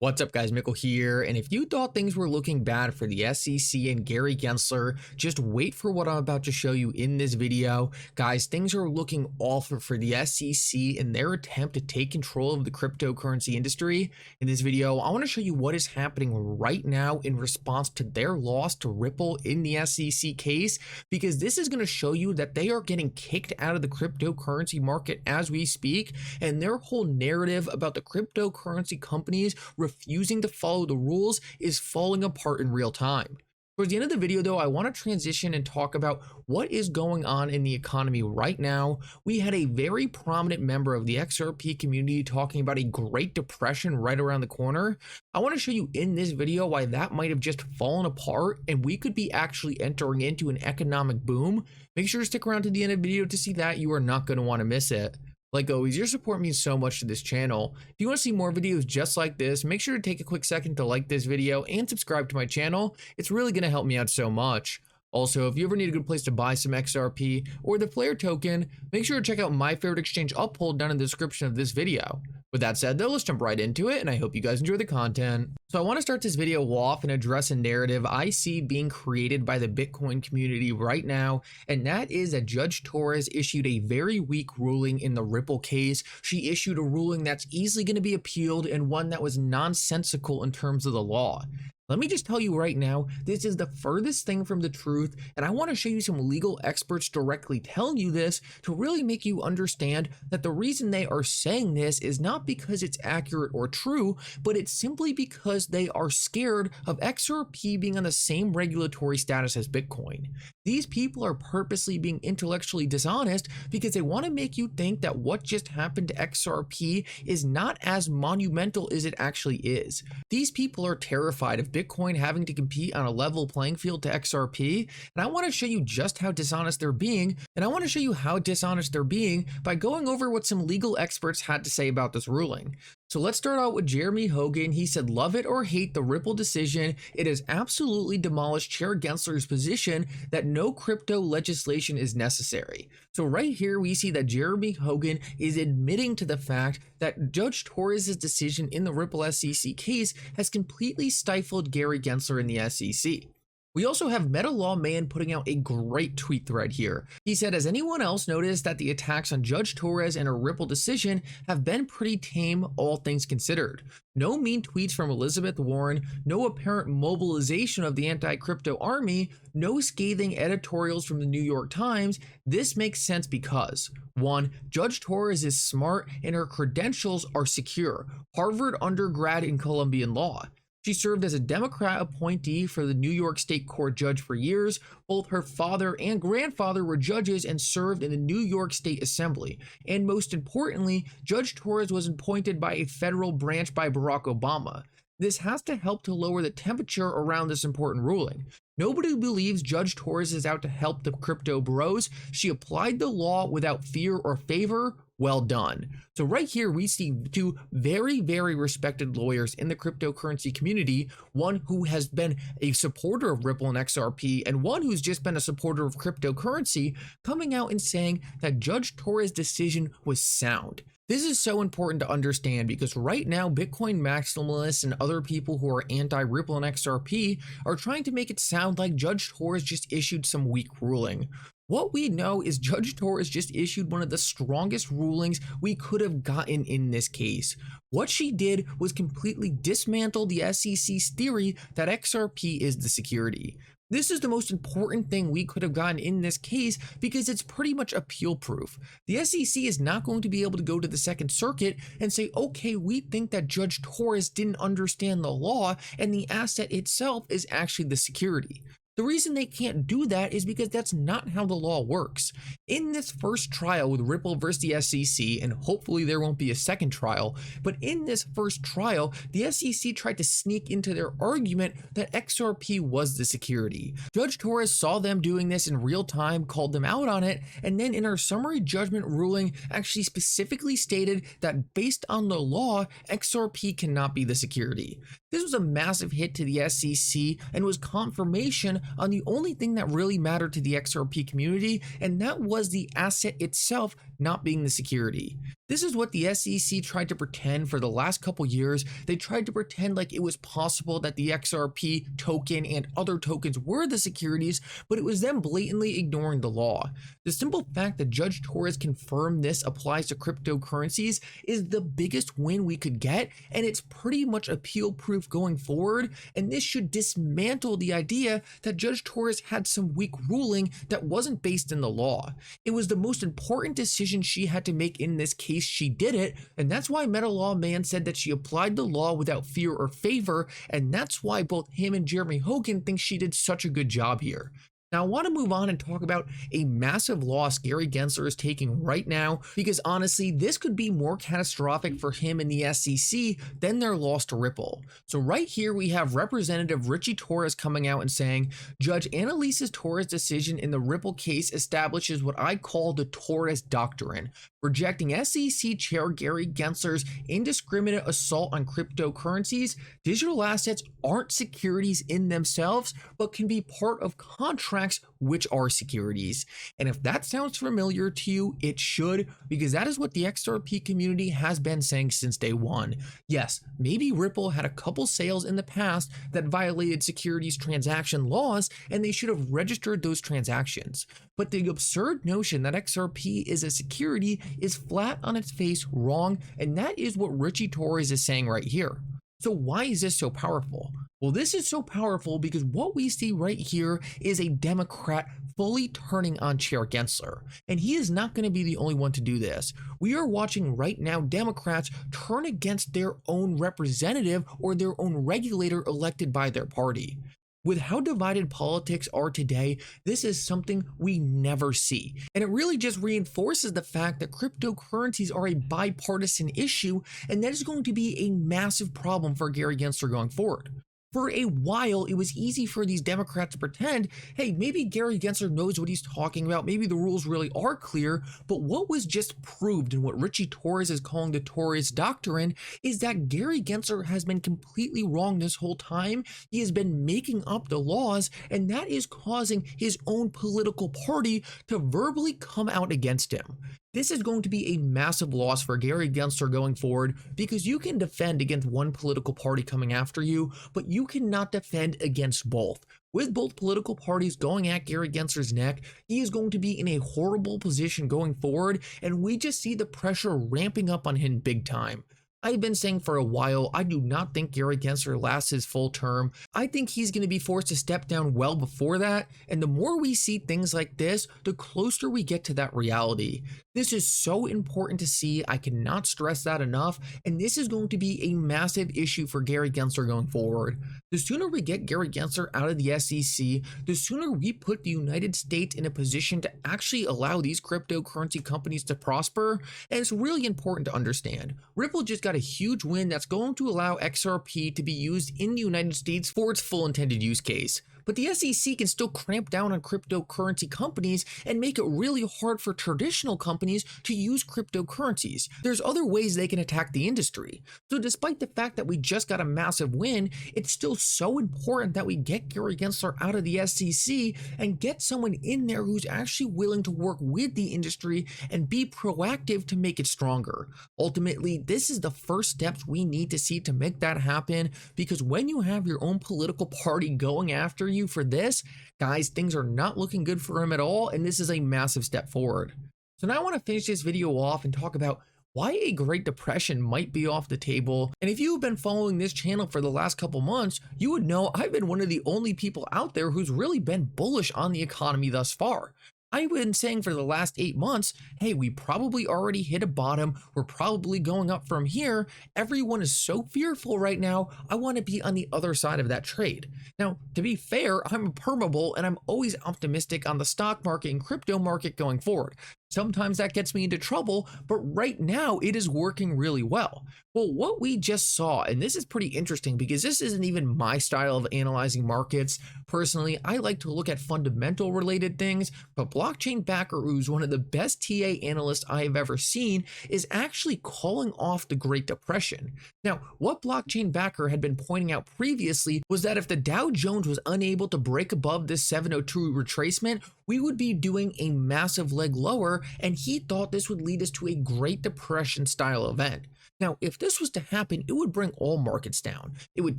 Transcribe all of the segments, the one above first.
What's up, guys? Mickle here, and if you thought things were looking bad for the SEC and Gary Gensler, just wait for what I'm about to show you in this video. Guys, things are looking awful for the SEC in their attempt to take control of the cryptocurrency industry. In this video, I want to show you what is happening right now in response to their loss to Ripple in the SEC case, because this is going to show you that they are getting kicked out of the cryptocurrency market as we speak, and their whole narrative about the cryptocurrency companies refusing to follow the rules is falling apart in real time. Towards the end of the video though, I want to transition and talk about what is going on in the economy right now. We had a very prominent member of the XRP community talking about a Great Depression right around the corner. I want to show you in this video why that might have just fallen apart and we could be actually entering into an economic boom. Make sure to stick around to the end of the video to see that. You are not going to want to miss it. Like always, your support means so much to this channel. If you want to see more videos just like this, make sure to take a quick second to like this video and subscribe to my channel. It's really going to help me out so much. Also, if you ever need a good place to buy some XRP or the Flare token, make sure to check out my favorite exchange Uphold down in the description of this video. With that said though, let's jump right into it, and I hope you guys enjoy the content. So I want to start this video off and address a narrative I see being created by the Bitcoin community right now, and that is that Judge Torres issued a very weak ruling in the Ripple case. She issued a ruling that's easily going to be appealed and one that was nonsensical in terms of the law. Let me just tell you right now, this is the furthest thing from the truth, and I want to show you some legal experts directly telling you this to really make you understand that the reason they are saying this is not because it's accurate or true, but it's simply because they are scared of XRP being on the same regulatory status as Bitcoin. These people are purposely being intellectually dishonest because they want to make you think that what just happened to XRP is not as monumental as it actually is. These people are terrified of Bitcoin having to compete on a level playing field to XRP, and I want to show you just how dishonest they're being, and I want to show you how dishonest they're being by going over what some legal experts had to say about this ruling. So let's start out with Jeremy Hogan. He said, love it or hate the Ripple decision, it has absolutely demolished Chair Gensler's position that no crypto legislation is necessary. So right here we see that Jeremy Hogan is admitting to the fact that Judge Torres' decision in the Ripple SEC case has completely stifled Gary Gensler in the SEC. We also have Meta Lawman putting out a great tweet thread here. He said, has anyone else noticed that the attacks on Judge Torres and her Ripple decision have been pretty tame, all things considered? No mean tweets from Elizabeth Warren, no apparent mobilization of the anti-crypto army, no scathing editorials from the New York Times. This makes sense because 1. Judge Torres is smart and her credentials are secure. Harvard undergrad in Colombian law. She served as a Democrat appointee for the New York State Court judge for years. Both her father and grandfather were judges and served in the New York State Assembly. And most importantly, Judge Torres was appointed by a federal branch by Barack Obama. This has to help to lower the temperature around this important ruling. Nobody believes Judge Torres is out to help the crypto bros. She applied the law without fear or favor. Well done. So right here we see two very, very respected lawyers in the cryptocurrency community, one who has been a supporter of Ripple and XRP and one who's just been a supporter of cryptocurrency, coming out and saying that Judge Torres' decision was sound. This is so important to understand because right now Bitcoin maximalists and other people who are anti-Ripple and XRP are trying to make it sound like Judge Torres just issued some weak ruling. What we know is Judge Torres just issued one of the strongest rulings we could have gotten in this case. What she did was completely dismantle the SEC's theory that XRP is the security. This is the most important thing we could have gotten in this case because it's pretty much appeal proof. The SEC is not going to be able to go to the Second Circuit and say, okay, we think that Judge Torres didn't understand the law and the asset itself is actually the security. The reason they can't do that is because that's not how the law works. In this first trial with Ripple versus the SEC, and hopefully there won't be a second trial, but in this first trial, the SEC tried to sneak into their argument that XRP was the security. Judge Torres saw them doing this in real time, called them out on it, and then in her summary judgment ruling actually specifically stated that based on the law, XRP cannot be the security. This was a massive hit to the SEC and was confirmation on the only thing that really mattered to the XRP community, and that was the asset itself not being the security. This is what the SEC tried to pretend for the last couple years. They tried to pretend like it was possible that the XRP token and other tokens were the securities, but it was them blatantly ignoring the law. The simple fact that Judge Torres confirmed this applies to cryptocurrencies is the biggest win we could get, and it's pretty much appeal proof going forward, and this should dismantle the idea that Judge Torres had some weak ruling that wasn't based in the law. It was the most important decision she had to make in this case. She did it, and that's why Meta Law Man said that she applied the law without fear or favor, and that's why both him and Jeremy Hogan think she did such a good job here. Now, I want to move on and talk about a massive loss Gary Gensler is taking right now, because honestly, this could be more catastrophic for him and the SEC than their loss to Ripple. So right here, we have Representative Richie Torres coming out and saying, Judge Annalisa Torres' decision in the Ripple case establishes what I call the Torres Doctrine, rejecting SEC Chair Gary Gensler's indiscriminate assault on cryptocurrencies. Digital assets aren't securities in themselves, but can be part of contracts which are securities. And if that sounds familiar to you, it should, because that is what the XRP community has been saying since day one. Yes, maybe Ripple had a couple sales in the past that violated securities transaction laws, and they should have registered those transactions. But the absurd notion that XRP is a security is flat on its face wrong, and that is what Richie Torres is saying right here. So why is this so powerful? Well, this is so powerful because what we see right here is a Democrat fully turning on Chair Gensler, and he is not going to be the only one to do this. We are watching right now Democrats turn against their own representative or their own regulator elected by their party. With how divided politics are today, this is something we never see. And it really just reinforces the fact that cryptocurrencies are a bipartisan issue, and that is going to be a massive problem for Gary Gensler going forward. For a while, it was easy for these Democrats to pretend, hey, maybe Gary Gensler knows what he's talking about, maybe the rules really are clear, but what was just proved in what Richie Torres is calling the Torres Doctrine is that Gary Gensler has been completely wrong this whole time. He has been making up the laws, and that is causing his own political party to verbally come out against him. This is going to be a massive loss for Gary Gensler going forward, because you can defend against one political party coming after you, but you cannot defend against both. With both political parties going at Gary Gensler's neck, he is going to be in a horrible position going forward, and we just see the pressure ramping up on him big time. I've been saying for a while, I do not think Gary Gensler lasts his full term. I think he's going to be forced to step down well before that, and the more we see things like this, the closer we get to that reality. This is so important to see, I cannot stress that enough, and this is going to be a massive issue for Gary Gensler going forward. The sooner we get Gary Gensler out of the SEC, the sooner we put the United States in a position to actually allow these cryptocurrency companies to prosper, and it's really important to understand. Ripple just got a huge win that's going to allow XRP to be used in the United States for its full intended use case. But the SEC can still cramp down on cryptocurrency companies and make it really hard for traditional companies to use cryptocurrencies. There's other ways they can attack the industry. So despite the fact that we just got a massive win, it's still so important that we get Gary Gensler out of the SEC and get someone in there who's actually willing to work with the industry and be proactive to make it stronger. Ultimately, this is the first steps we need to see to make that happen, because when you have your own political party going after you for this, guys, things are not looking good for him at all, and this is a massive step forward. So now I want to finish this video off and talk about why a Great Depression might be off the table. And if you've been following this channel for the last couple months, you would know I've been one of the only people out there who's really been bullish on the economy thus far. I've been saying for the last 8 months, hey, we probably already hit a bottom. We're probably going up from here. Everyone is so fearful right now. I want to be on the other side of that trade. Now, to be fair, I'm a permabull and I'm always optimistic on the stock market and crypto market going forward. Sometimes that gets me into trouble, but right now it is working really well. Well, what we just saw, and this is pretty interesting because this isn't even my style of analyzing markets. Personally, I like to look at fundamental related things, but Blockchain Backer, who's one of the best TA analysts I have ever seen, is actually calling off the Great Depression. Now, what Blockchain Backer had been pointing out previously was that if the Dow Jones was unable to break above this 702 retracement, we would be doing a massive leg lower, and he thought this would lead us to a Great Depression style event. Now, if this was to happen, it would bring all markets down. It would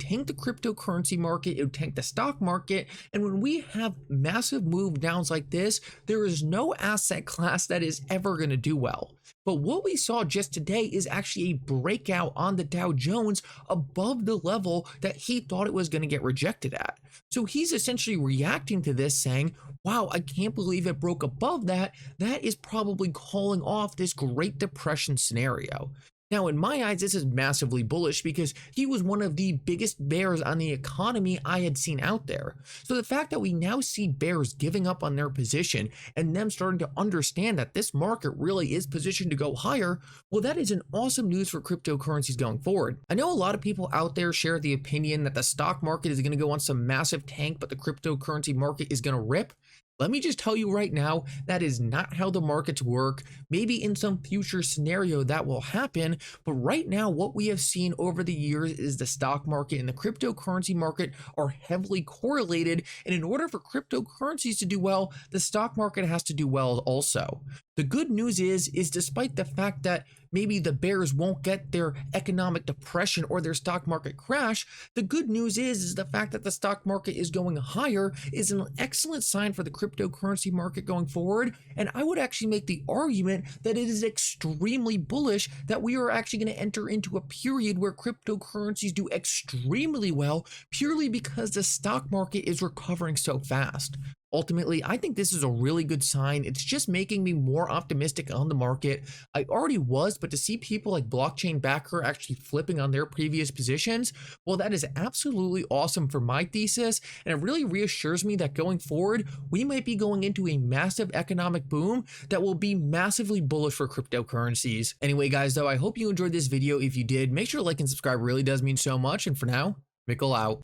tank the cryptocurrency market, it would tank the stock market, and when we have massive move downs like this, there is no asset class that is ever going to do well. But what we saw just today is actually a breakout on the Dow Jones above the level that he thought it was going to get rejected at. So he's essentially reacting to this saying, wow, I can't believe it broke above that. That is probably calling off this Great Depression scenario. Now, in my eyes, this is massively bullish because he was one of the biggest bears on the economy I had seen out there. So the fact that we now see bears giving up on their position and them starting to understand that this market really is positioned to go higher, well, that is an awesome news for cryptocurrencies going forward. I know a lot of people out there share the opinion that the stock market is going to go on some massive tank, but the cryptocurrency market is going to rip. Let me just tell you right now, that is not how the markets work. Maybe in some future scenario that will happen, but right now what we have seen over the years is the stock market and the cryptocurrency market are heavily correlated, and in order for cryptocurrencies to do well, the stock market has to do well also. The good news is despite the fact that maybe the bears won't get their economic depression or their stock market crash, the good news is the fact that the stock market is going higher is an excellent sign for the cryptocurrency market going forward. And I would actually make the argument that it is extremely bullish that we are actually going to enter into a period where cryptocurrencies do extremely well purely because the stock market is recovering so fast. Ultimately, I think this is a really good sign. It's just making me more optimistic on the market. I already was, but to see people like Blockchain Backer actually flipping on their previous positions, well, that is absolutely awesome for my thesis. And it really reassures me that going forward, we might be going into a massive economic boom that will be massively bullish for cryptocurrencies. Anyway, guys, though, I hope you enjoyed this video. If you did, make sure to like and subscribe. It really does mean so much. And for now, Mickle out.